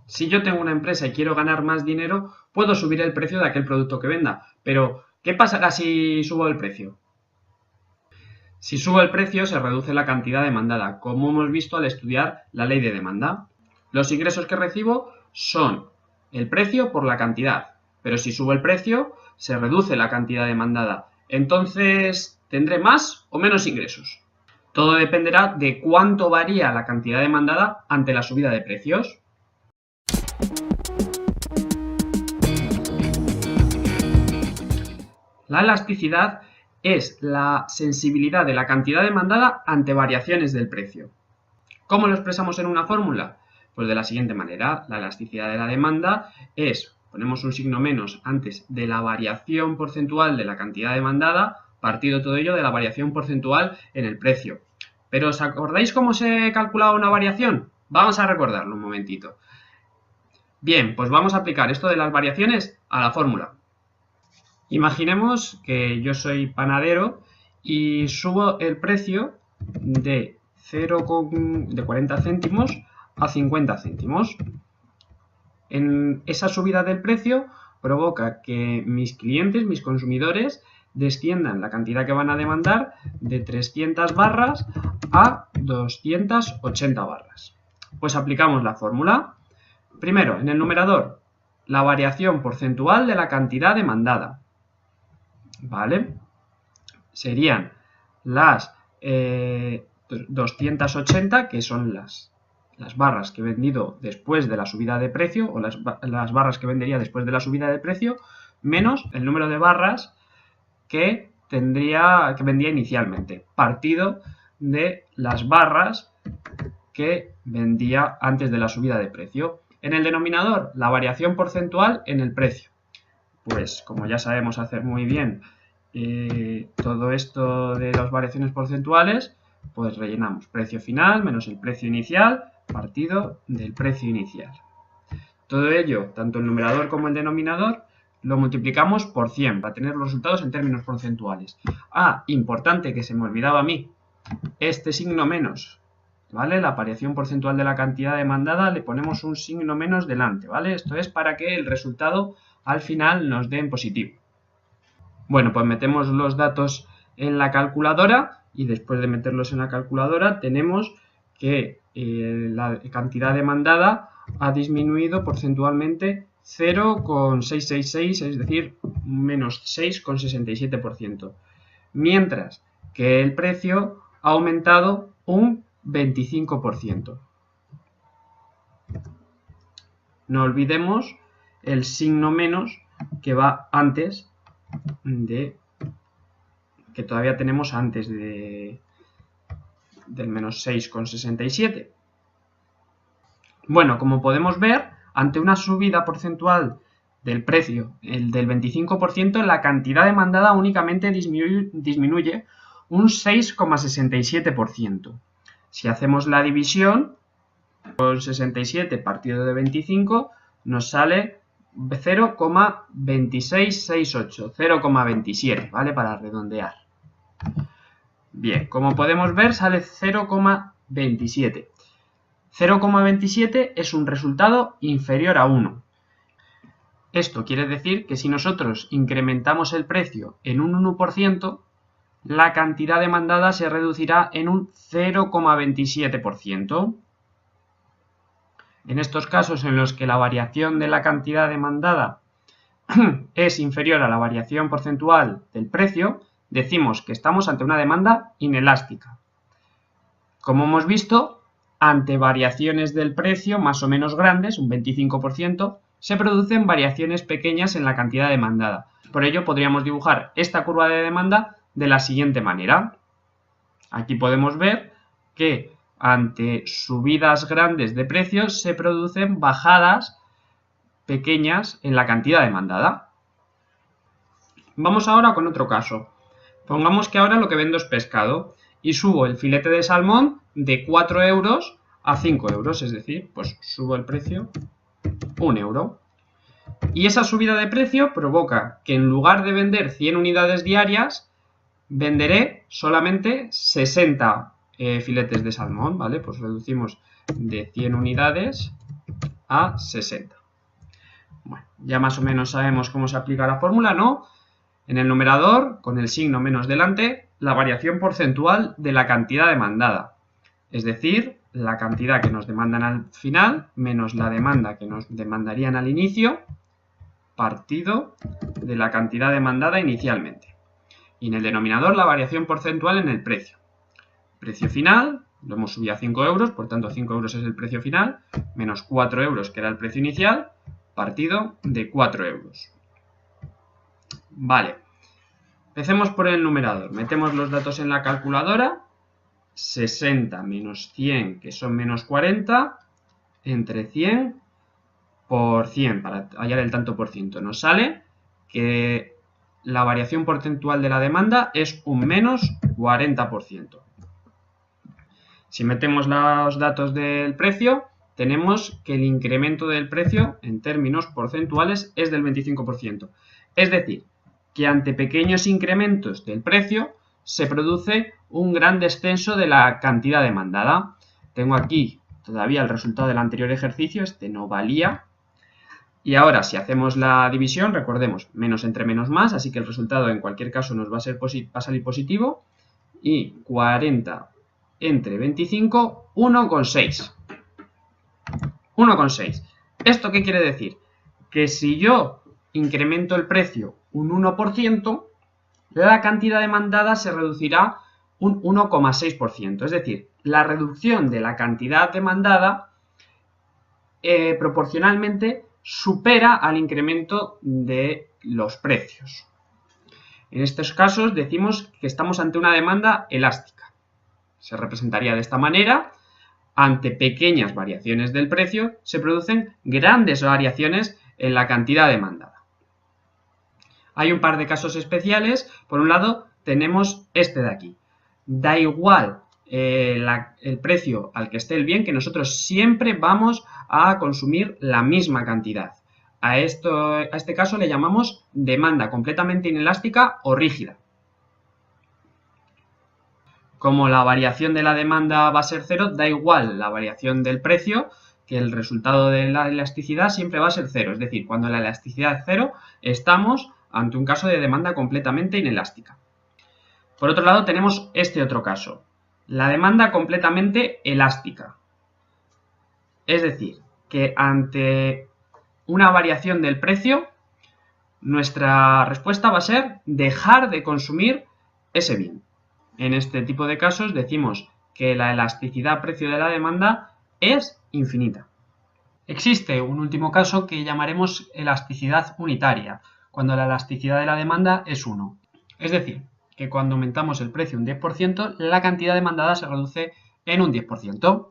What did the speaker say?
Si yo tengo una empresa y quiero ganar más dinero, puedo subir el precio de aquel producto que venda. Pero, ¿qué pasará si subo el precio? Si subo el precio, se reduce la cantidad demandada, como hemos visto al estudiar la ley de demanda. Los ingresos que recibo son el precio por la cantidad, pero si subo el precio, se reduce la cantidad demandada. Entonces, ¿tendré más o menos ingresos? Todo dependerá de cuánto varía la cantidad demandada ante la subida de precios. La elasticidad es la sensibilidad de la cantidad demandada ante variaciones del precio. ¿Cómo lo expresamos en una fórmula? Pues de la siguiente manera, la elasticidad de la demanda es, ponemos un signo menos antes de la variación porcentual de la cantidad demandada, partido todo ello de la variación porcentual en el precio. ¿Pero os acordáis cómo se calculaba una variación? Vamos a recordarlo un momentito. Bien, pues vamos a aplicar esto de las variaciones a la fórmula. Imaginemos que yo soy panadero y subo el precio de 40 céntimos a 50 céntimos. En esa subida del precio provoca que mis clientes, mis consumidores, desciendan la cantidad que van a demandar de 300 barras a 280 barras. Pues aplicamos la fórmula. Primero, en el numerador, la variación porcentual de la cantidad demandada. ¿Vale? Serían las 280, que son las barras que he vendido después de la subida de precio, o las barras que vendería después de la subida de precio, menos el número de barras que vendía inicialmente, partido de las barras que vendía antes de la subida de precio. En el denominador, la variación porcentual en el precio. Pues como ya sabemos hacer muy bien todo esto de las variaciones porcentuales, pues rellenamos precio final menos el precio inicial partido del precio inicial. Todo ello, tanto el numerador como el denominador, lo multiplicamos por 100 para tener los resultados en términos porcentuales. Ah, importante, que se me olvidaba a mí, este signo menos, ¿vale? La variación porcentual de la cantidad demandada le ponemos un signo menos delante, ¿vale? Esto es para que el resultado al final nos dé en positivo. Bueno, pues metemos los datos en la calculadora y después de meterlos en la calculadora tenemos que la cantidad demandada ha disminuido porcentualmente 0,666, es decir, menos 6,67%, mientras que el precio ha aumentado un 25%. No olvidemos el signo menos que va antes que todavía tenemos antes del menos 6,67. Bueno, como podemos ver, ante una subida porcentual del precio, el del 25%, la cantidad demandada únicamente disminuye un 6,67%. Si hacemos la división, con 67 partido de 25, nos sale 0,2668, 0,27, ¿vale? Para redondear. Bien, como podemos ver, sale 0,27. 0,27 es un resultado inferior a 1. Esto quiere decir que si nosotros incrementamos el precio en un 1%, la cantidad demandada se reducirá en un 0,27%. En estos casos en los que la variación de la cantidad demandada es inferior a la variación porcentual del precio, decimos que estamos ante una demanda inelástica. Como hemos visto, ante variaciones del precio más o menos grandes, un 25%, se producen variaciones pequeñas en la cantidad demandada. Por ello podríamos dibujar esta curva de demanda de la siguiente manera. Aquí podemos ver que ante subidas grandes de precios se producen bajadas pequeñas en la cantidad demandada. Vamos ahora con otro caso. Pongamos que ahora lo que vendo es pescado y subo el filete de salmón de 4 euros a 5 euros, es decir, pues subo el precio 1 euro. Y esa subida de precio provoca que en lugar de vender 100 unidades diarias, venderé solamente 60 filetes de salmón, ¿vale? Pues reducimos de 100 unidades a 60. Bueno, ya más o menos sabemos cómo se aplica la fórmula, ¿no? En el numerador, con el signo menos delante, la variación porcentual de la cantidad demandada. Es decir, la cantidad que nos demandan al final menos la demanda que nos demandarían al inicio, partido de la cantidad demandada inicialmente. Y en el denominador, la variación porcentual en el precio. Precio final, lo hemos subido a 5 euros, por tanto 5 euros es el precio final, menos 4 euros que era el precio inicial, partido de 4 euros. Vale, empecemos por el numerador. Metemos los datos en la calculadora. 60 menos 100, que son menos 40, entre 100 por 100, para hallar el tanto por ciento. Nos sale que la variación porcentual de la demanda es un menos 40%. Si metemos los datos del precio, tenemos que el incremento del precio en términos porcentuales es del 25%. Es decir, que ante pequeños incrementos del precio se produce un gran descenso de la cantidad demandada. Tengo aquí todavía el resultado del anterior ejercicio, este no valía. Y ahora, si hacemos la división, recordemos, menos entre menos más, así que el resultado en cualquier caso nos va a salir positivo. Y 40 entre 25, 1,6. 1,6. ¿Esto qué quiere decir? Que si yo incremento el precio un 1%, la cantidad demandada se reducirá un 1,6%. Es decir, la reducción de la cantidad demandada proporcionalmente supera al incremento de los precios. En estos casos decimos que estamos ante una demanda elástica. Se representaría de esta manera. Ante pequeñas variaciones del precio se producen grandes variaciones en la cantidad demandada. Hay un par de casos especiales. Por un lado tenemos este de aquí. Da igual el precio al que esté el bien, que nosotros siempre vamos a consumir la misma cantidad. A este caso le llamamos demanda completamente inelástica o rígida. Como la variación de la demanda va a ser cero, da igual la variación del precio, que el resultado de la elasticidad siempre va a ser cero. Es decir, cuando la elasticidad es cero, estamos ante un caso de demanda completamente inelástica. Por otro lado, tenemos este otro caso, la demanda completamente elástica. Es decir, que ante una variación del precio, nuestra respuesta va a ser dejar de consumir ese bien. En este tipo de casos decimos que la elasticidad precio de la demanda es infinita. Existe un último caso que llamaremos elasticidad unitaria, cuando la elasticidad de la demanda es 1. Es decir, que cuando aumentamos el precio un 10%, la cantidad demandada se reduce en un 10%.